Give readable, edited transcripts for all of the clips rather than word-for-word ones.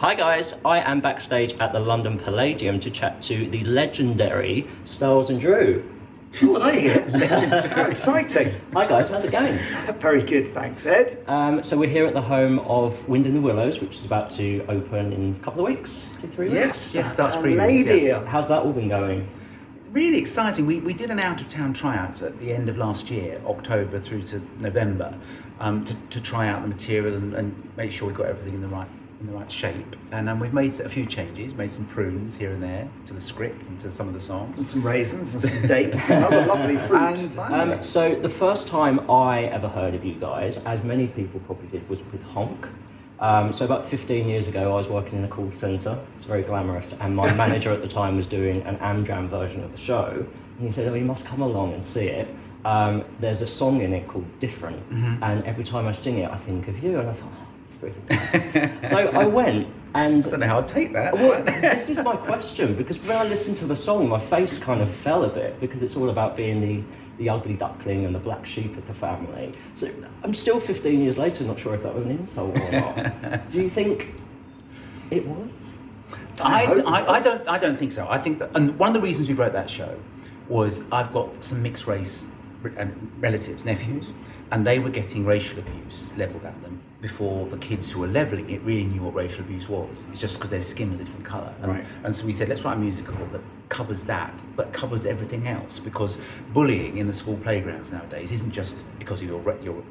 Hi guys, I am backstage at the London Palladium to chat to the legendary Stiles and Drewe. Oh, are you? How exciting. Hi guys, how's it going? Very good, thanks, Ed. So we're here at the home of Wind in the Willows, which is about to open in a couple of weeks, 2-3 weeks. Yes, starts previews. Lady. How's that all been going? Really exciting. We did an out-of-town tryout at the end of last year, October through to November, to try out the material and make sure we got everything in the right shape. And we've made a few changes, made some prunes here and there to the script and to some of the songs. And some raisins and some dates and other lovely fruit. So the first time I ever heard of you guys, as many people probably did, was with Honk. So about 15 years ago, I was working in a call centre. It's very glamorous, and my manager at the time was doing an Amdram version of the show, and he said, "Oh, you must come along and see it. There's a song in it called Different, and every time I sing it, I think of you." And I thought, oh, it's really nice. So I went, and I don't know how I'd take that. well, this is my question, because when I listened to the song, my face kind of fell a bit, because it's all about being the ugly duckling and the black sheep of the family. So I'm still 15 years later not sure if that was an insult or not. Do you think it was? I don't think so. I think that, and one of the reasons we wrote that show was I've got some mixed race relatives, nephews, and they were getting racial abuse levelled at them before the kids who were levelling it really knew what racial abuse was. It's just because their skin was a different colour. And so we said, let's write a musical that covers that, but covers everything else, because bullying in the school playgrounds nowadays isn't just because of your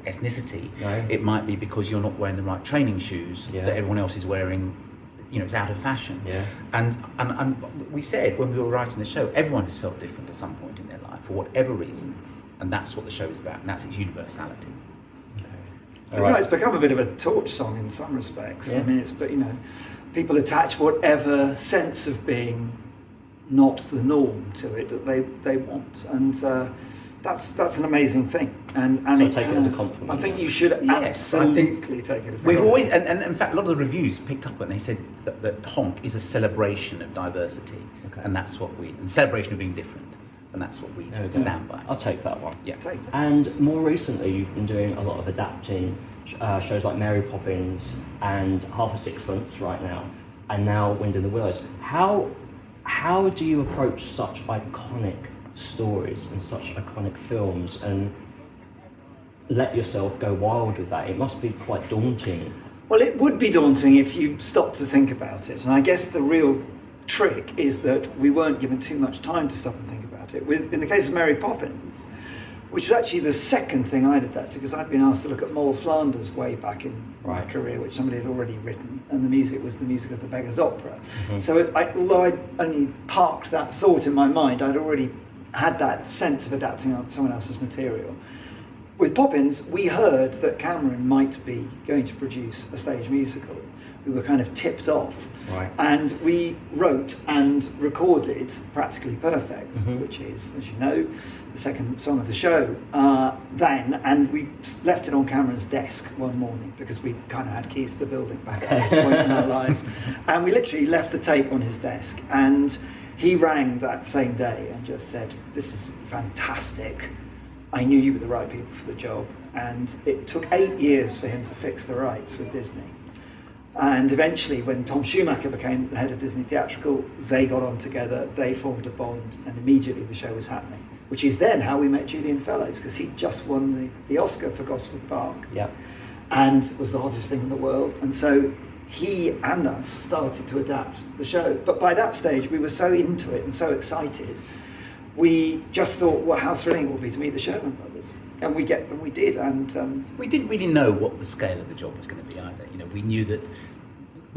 ethnicity. No. It might be because you're not wearing the right training shoes that everyone else is wearing. You know, it's out of fashion. Yeah. And we said when we were writing the show, everyone has felt different at some point in their life for whatever reason, and that's what the show is about, and that's its universality. It's become a bit of a torch song in some respects. Yeah. I mean, people attach whatever sense of being not the norm to it that they want, and that's an amazing thing. And so take it as a compliment. I think you should absolutely take it as a compliment. We've always, and in fact, a lot of the reviews picked up when they said that Honk is a celebration of diversity, and that's what and celebration of being different. And that's what we stand by. I'll take that one. Yeah. Take that. And more recently, you've been doing a lot of adapting shows like Mary Poppins and Half a Sixpence right now, and now Wind in the Willows. How do you approach such iconic stories and such iconic films and let yourself go wild with that? It must be quite daunting. Well, it would be daunting if you stopped to think about it, and I guess the real trick is that we weren't given too much time to stop and think about it. In the case of Mary Poppins, which was actually the second thing I'd adapted, because I'd been asked to look at Moll Flanders way back in my career, which somebody had already written, and the music was the music of the Beggar's Opera. So although I'd only parked that thought in my mind, I'd already had that sense of adapting someone else's material. With Poppins, we heard that Cameron might be going to produce a stage musical. We were kind of tipped off. Right. And we wrote and recorded Practically Perfect, which is, as you know, the second song of the show then, and we left it on Cameron's desk one morning because we kind of had keys to the building back at this point in our lives, and we literally left the tape on his desk, and he rang that same day and just said, "This is fantastic. I knew you were the right people for the job." And it took 8 years for him to fix the rights with Disney. And eventually, when Tom Schumacher became the head of Disney Theatrical, they got on together, they formed a bond, and immediately the show was happening. Which is then how we met Julian Fellowes, because he just won the Oscar for Gosford Park. Yeah. And was the hottest thing in the world. And so he and us started to adapt the show. But by that stage, we were so into it and so excited, we just thought, well, how thrilling it would be to meet the Sherman Brothers. And we did, and we didn't really know what the scale of the job was going to be either. You know, we knew that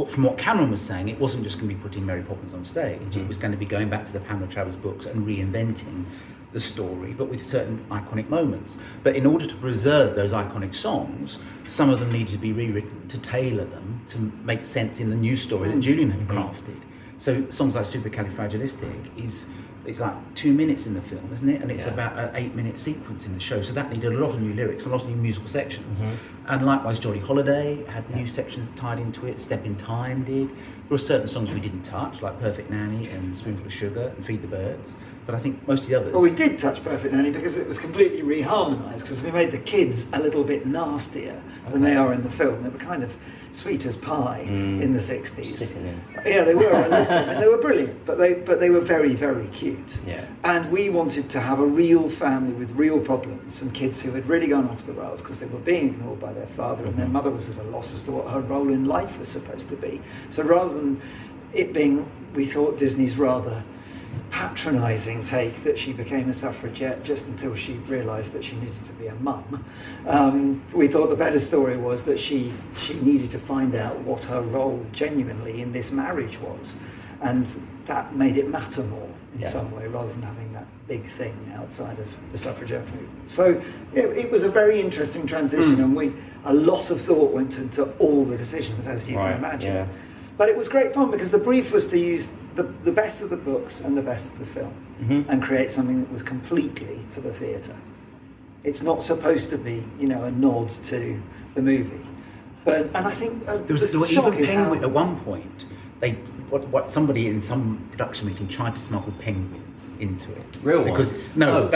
from what Cameron was saying, it wasn't just going to be putting Mary Poppins on stage. It was going to be going back to the Pamela Travers books and reinventing the story, but with certain iconic moments. But in order to preserve those iconic songs, some of them needed to be rewritten to tailor them to make sense in the new story that Julian had crafted. So songs like Supercalifragilistic it's like 2 minutes in the film, isn't it? And it's about an 8-minute sequence in the show. So that needed a lot of new lyrics, a lot of new musical sections. And likewise, Jolly Holiday had new sections tied into it. Step in Time did. There were certain songs we didn't touch, like Perfect Nanny and Spoonful of Sugar and Feed the Birds. but I think most of the others. Well, we did touch Perfect Nanny because it was completely reharmonised, because we made the kids a little bit nastier than they are in the film. They were kind of sweet as pie in the 60s. Sickening. Yeah, they were. I loved them, and they were brilliant, but they were very, very cute. Yeah. And we wanted to have a real family with real problems, and kids who had really gone off the rails because they were being ignored by their father, and their mother was at a loss as to what her role in life was supposed to be. So rather than it being, we thought, Disney's rather patronising take that she became a suffragette just until she realised that she needed to be a mum. We thought the better story was that she needed to find out what her role genuinely in this marriage was, and that made it matter more in some way, rather than having that big thing outside of the suffragette movement. So it was a very interesting transition, and a lot of thought went into all the decisions, as you can imagine. Yeah. But it was great fun because the brief was to use the best of the books and the best of the film, and create something that was completely for the theatre. It's not supposed to be, a nod to the movie. And I think there was even penguin at one point. Somebody in some production meeting tried to smuggle penguins into it. Real because ones? no.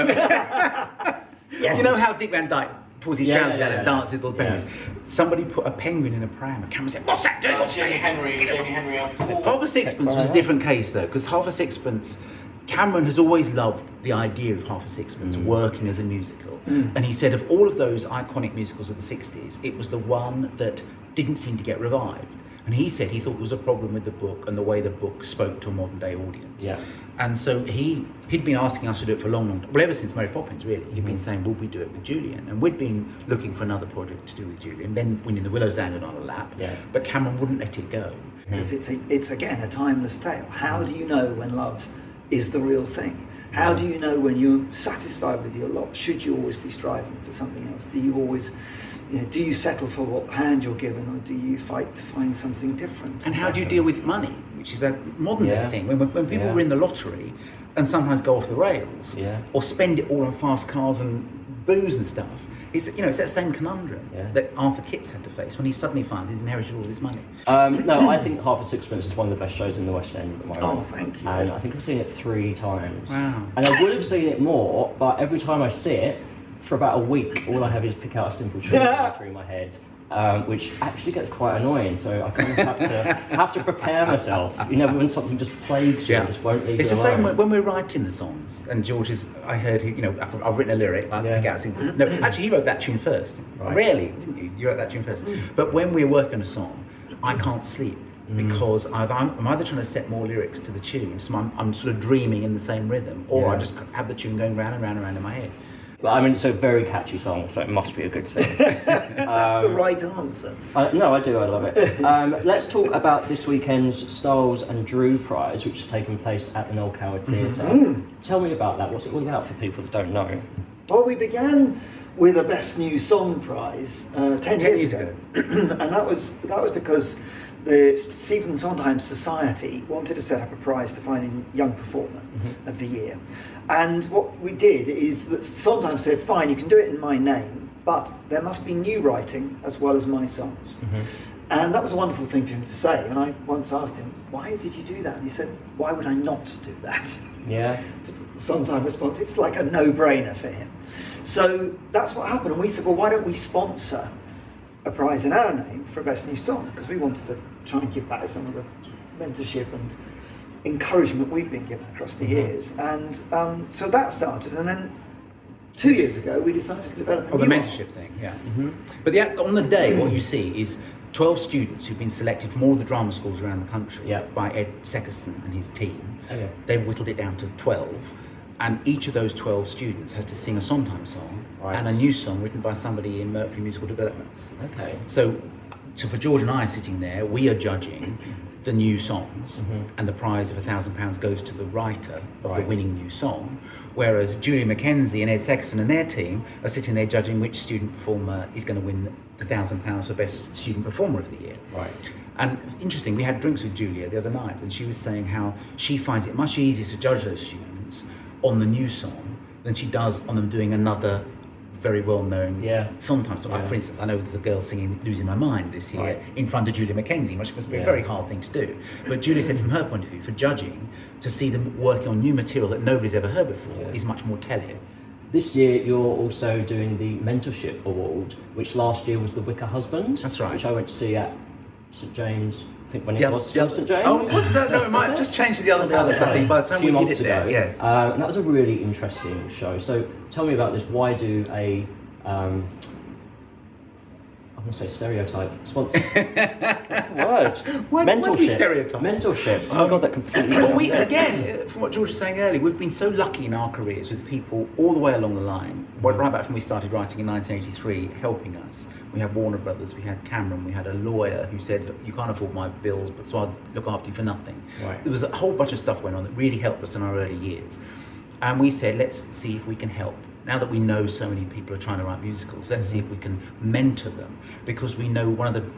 Yes. You know how Dick Van Dyke pulls his trousers out and dances with all the penguins. Yeah. Somebody put a penguin in a pram. A camera said, "What's that doing?" Jamie Henry. Half a Sixpence was a different case though, because Half a Sixpence, Cameron has always loved the idea of Half a Sixpence working as a musical, and he said of all of those iconic musicals of the 60s, it was the one that didn't seem to get revived. And he said he thought there was a problem with the book and the way the book spoke to a modern day audience. Yeah. And so he'd been asking us to do it for a long time. Well, ever since Mary Poppins, really. He'd been saying, would we do it with Julian? And we'd been looking for another project to do with Julian. Then winning the Willows landed on our lap. Yeah. But Cameron wouldn't let it go. Because it's again a timeless tale. How do you know when love is the real thing? How do you know when you're satisfied with your lot? Should you always be striving for something else? Do you always, do you settle for what hand you're given, or do you fight to find something different? And how do you deal with money, which is a modern day thing? When people win the lottery and sometimes go off the rails, or spend it all on fast cars and booze and stuff, it's that same conundrum that Arthur Kipps had to face when he suddenly finds he's inherited all this money. No, I think Half a Sixpence is one of the best shows in the West End at the moment. Oh, thank you. And I think I've seen it 3 times. Wow. And I would have seen it more, but every time I see it, for about a week, all I have is pick out a simple tune through my head, which actually gets quite annoying. So I kind of have to prepare myself. When something just plagues you, just won't leave It's you the same alone. when we're writing the songs, and George I heard I've written a lyric, I pick out a single. No, actually he wrote that tune first. Right. Rarely, didn't you? You wrote that tune first. But when we're working on a song, I can't sleep because I'm either trying to set more lyrics to the tune, so I'm sort of dreaming in the same rhythm, or I just have the tune going round and round and round in my head. But, it's a very catchy song, so it must be a good thing. That's the right answer. No, I do. I love it. Let's talk about this weekend's Stiles and Drewe Prize, which has taken place at the Noel Coward Theatre. Tell me about that. What's it all about for people that don't know? Well, we began with a Best New Song prize 10 years ago. And that was because the Stephen Sondheim Society wanted to set up a prize to find a young performer of the year. And what we did is that Sondheim said, fine, you can do it in my name, but there must be new writing as well as my songs. And that was a wonderful thing for him to say. And I once asked him, why did you do that? And he said, why would I not do that? Yeah. Sondheim response, it's like a no-brainer for him. So that's what happened. And we said, well, why don't we sponsor a prize in our name for Best New Song? Because we wanted to try and give back some of the mentorship and encouragement we've been given across the years. And so that started. And then 2 years ago, we decided to develop a the new mentorship thing, But on the day, what you see is 12 students who've been selected from all the drama schools around the country by Ed Seckerston and his team. Okay. They've whittled it down to 12. And each of those 12 students has to sing a Sondheim song and a new song written by somebody in Mercury Musical Developments. Okay. So for George and I sitting there, we are judging the new songs, and the prize of £1,000 goes to the writer of the winning new song, whereas Julie Mackenzie and Ed Sexton and their team are sitting there judging which student performer is going to win the £1,000 for Best Student Performer of the Year. Right. And interesting, we had drinks with Julia the other night, and she was saying how she finds it much easier to judge those students on the new song than she does on them doing another very well-known sometimes. Yeah. For instance, I know there's a girl singing Losing My Mind this year in front of Julia Mackenzie, which must be a very hard thing to do. But Julia said from her point of view, for judging, to see them working on new material that nobody's ever heard before is much more telling. This year you're also doing the Mentorship Award, which last year was the Wicker Husband. That's right. Which I went to see at St James, I think when it was still St James. Oh, no, it might have just changed to the other palace, I think, by the time we did it there. Yes. And that was a really interesting show. So tell me about this. Why do a, I'm going to say stereotype, sponsor. What's the word? Mentorship. Stereotype. Mentorship. Oh God, that completely. Well, again, from what George was saying earlier, we've been so lucky in our careers with people all the way along the line, right back from we started writing in 1983, helping us. We had Warner Brothers, we had Cameron, we had a lawyer who said, "Look, you can't afford my bills, but so I'll look after you for nothing." Right. There was a whole bunch of stuff went on that really helped us in our early years. And we said, let's see if we can help. Now that we know so many people are trying to write musicals, let's see if we can mentor them, because we know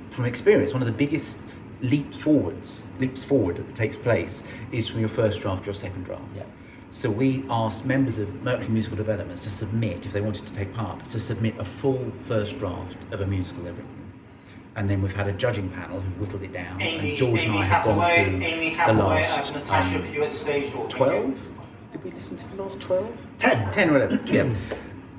from experience, one of the biggest leaps forward that takes place is from your first draft to your second draft. Yeah. So we asked members of Mercury Musical Developments to submit, if they wanted to take part, to submit a full first draft of a musical everything. And then we've had a judging panel who whittled it down, and George and I have gone through the last 12? Did we listen to the last 12? 10 or 11, yeah.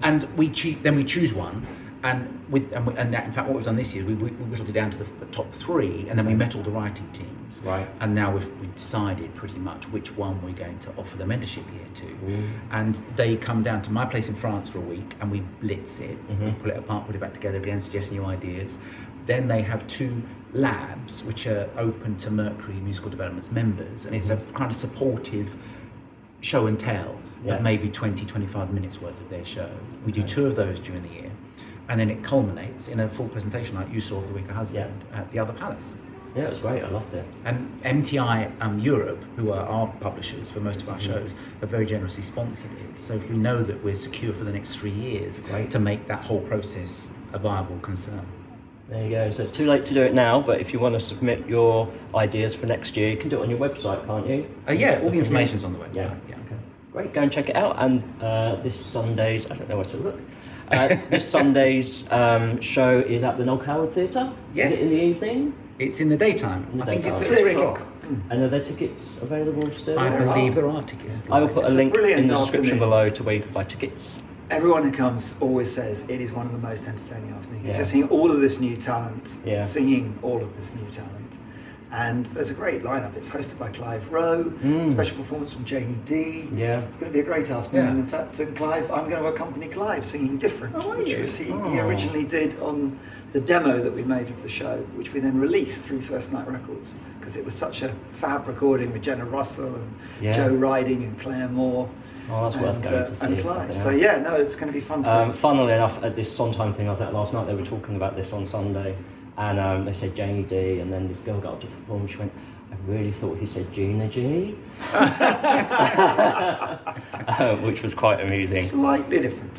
And then we choose one, and in fact what we've done this year, we whittled it down to the top 3, and then we met all the writing teams. Right. And now we've decided pretty much which one we're going to offer the mentorship year to. And they come down to my place in France for a week, and we blitz it, we pull it apart, put it back together again, suggest new ideas. Then they have 2 labs which are open to Mercury Musical Developments members, and it's a kind of supportive show and tell of maybe 20-25 minutes worth of their show. We do 2 of those during the year, and then it culminates in a full presentation like you saw of The Wicker Husband at the other palace. Yeah, it was great, I loved it. And MTI Europe, who are our publishers for most of our shows, have very generously sponsored it. So we know that we're secure for the next 3 years to make that whole process a viable concern. There you go. So it's too late to do it now, but if you want to submit your ideas for next year, you can do it on your website, can't you? Yeah, all the information's on the website. Yeah. Okay. Great, go and check it out. And this Sunday's, I don't know where to look. This Sunday's show is at the Nog Howard Theatre. Yes. Is it in the evening? It's in the daytime. I think it's at 3 o'clock. And are there tickets available still? I believe there are tickets. I will put a link in the description afternoon. below to where you can buy tickets. Everyone who comes always says it is one of the most entertaining afternoons. You're seeing all of this new talent, singing all of this new talent. And there's a great lineup. It's hosted by Clive Rowe, special performance from Janie D. Yeah. It's going to be a great afternoon. In fact, Clive, I'm going to accompany Clive singing Different, which was he originally did on the demo that we made of the show, which we then released through First Night Records, because it was such a fab recording with Jenna Russell and Joe Riding and Claire Moore. Oh, that's worth going to see. And Clive. So it's going to be fun. Funnily enough, at this Sondheim thing I was at last night, they were talking about this on Sunday, and they said Janie D, and then this girl got up to perform, and she went, "I really thought he said Gina G," which was quite amusing. Slightly different.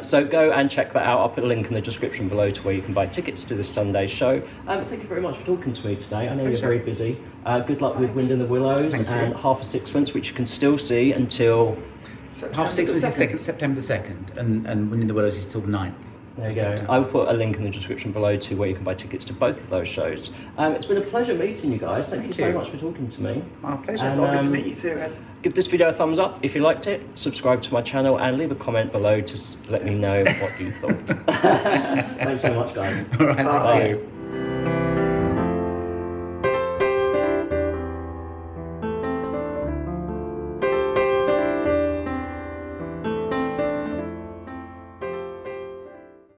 So go and check that out. I'll put a link in the description below to where you can buy tickets to this Sunday's show. Thank you very much for talking to me today. I know you're very busy. Good luck with Wind in the Willows and Half a Sixpence, which you can still see until... Half a Sixpence is September the 2nd, and Wind in the Willows is till the 9th. There you go. I will put a link in the description below to where you can buy tickets to both of those shows. It's been a pleasure meeting you guys. Thank you so much for talking to me. My pleasure. Lovely to meet you too, Ed. Give this video a thumbs up if you liked it, subscribe to my channel, and leave a comment below to let me know what you thought. Thanks so much, guys. All right, thank you.